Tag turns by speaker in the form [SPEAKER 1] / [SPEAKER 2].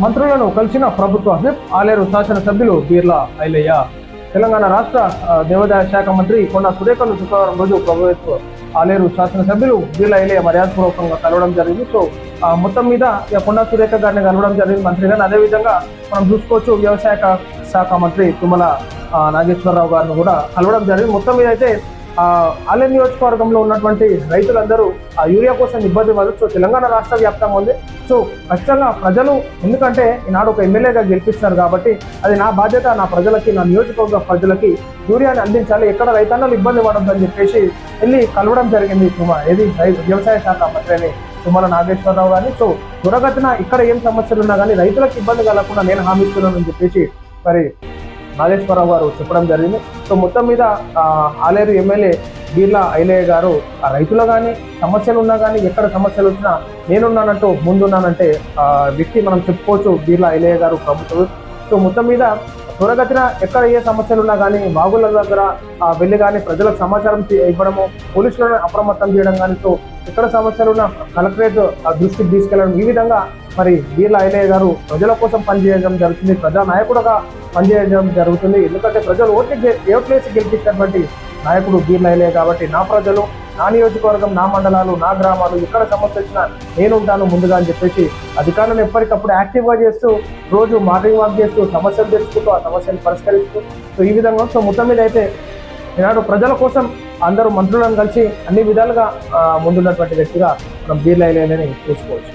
[SPEAKER 1] మంత్రులను కలిసిన ప్రభుత్వ విప్ ఆలేరు శాసనసభ్యులు బీర్ల ఐలయ్య. తెలంగాణ రాష్ట్ర దేవాదాయ శాఖ మంత్రి కొండా సురేఖను శుక్రవారం రోజు ప్రభుత్వ ఆలేరు శాసనసభ్యులు బీర్ల ఐలయ్య మర్యాదపూర్వకంగా కలవడం జరిగింది. సో మొత్తం మీద కొండా సురేఖ గారిని కలవడం జరిగింది మంత్రి గారిని. అదేవిధంగా మనం చూసుకోవచ్చు వ్యవసాయ శాఖ మంత్రి తుమ్మల నాగేశ్వరరావు గారిని కూడా కలవడం జరిగింది. మొత్తం మీద అయితే ఆలేరు నియోజకవర్గంలో ఉన్నటువంటి రైతులందరూ ఆ యూరియా కోసం ఇబ్బంది పడుతూ తెలంగాణ రాష్ట్ర వ్యాప్తంగా ఉంది. సో ఖచ్చితంగా ప్రజలు, ఎందుకంటే ఈనాడు ఒక ఎమ్మెల్యేగా గెలిపిస్తున్నారు కాబట్టి అది నా బాధ్యత, నా ప్రజలకి, నా నియోజకవర్గ ప్రజలకి యూరియాని అందించాలి, ఎక్కడ రైతన్నలు ఇబ్బంది పడొద్దని చెప్పేసి వెళ్ళి కలవడం జరిగింది వ్యవసాయ శాఖ మంత్రిని తుమ్మల నాగేశ్వరరావు గారిని. సో త్వరగతిన ఇక్కడ ఏం సమస్యలు ఉన్నా కానీ రైతులకు ఇబ్బంది కలగకుండా నేను హామీ ఇస్తున్నానని చెప్పేసి మరి నాగేశ్వరరావు గారు చెప్పడం జరిగింది. సో మొత్తం మీద ఆలేరు ఎమ్మెల్యే బీర్ల ఐలయ్య గారు ఆ రైతులు కానీ సమస్యలు ఉన్నా కానీ ఎక్కడ సమస్యలు వచ్చినా నేనున్నానంటూ ముందున్నానంటే వ్యక్తి మనం చెప్పుకోవచ్చు బీర్ల ఐలయ్య గారు ప్రభుత్వం. సో మొత్తం మీద త్వరగతిన ఎక్కడ ఏ సమస్యలు ఉన్నా కానీ బాగుల దగ్గర వెళ్ళి కానీ ప్రజలకు సమాచారం ఇవ్వడము, పోలీసులను అప్రమత్తం చేయడం కానీ, సో ఎక్కడ సమస్యలు ఉన్న కలెక్టరేట్ దృష్టికి తీసుకెళ్లడం, ఈ విధంగా మరి బీర్ల ఐలయ్య గారు ప్రజల కోసం పనిచేయడం జరుగుతుంది, ప్రజానాయకుడుగా పనిచేయడం జరుగుతుంది. ఎందుకంటే ప్రజలు ఓట్లేసి గెలిపించినటువంటి నాయకుడు బీర్ల ఐలయ్య కాబట్టి నా ప్రజలు, నా నియోజకవర్గం, నా మండలాలు, నా గ్రామాలు ఎక్కడ సమస్య వచ్చినా నేనుంటాను ముందుగా అని చెప్పేసి అధికారులను ఎప్పటికప్పుడు యాక్టివ్గా చేస్తూ రోజు మార్నింగ్ వాక్ చేస్తూ సమస్యలు తెచ్చుకుంటూ ఆ సమస్యను పరిష్కరిస్తూ సో ఈ విధంగా సో మొత్తం మీద అయితే ఈనాడు ప్రజల కోసం అందరూ మంత్రులను కలిసి అన్ని విధాలుగా ముందున్నటువంటి వ్యక్తిగా మనం బీర్ల ఐలయ్యని చూసుకోవచ్చు.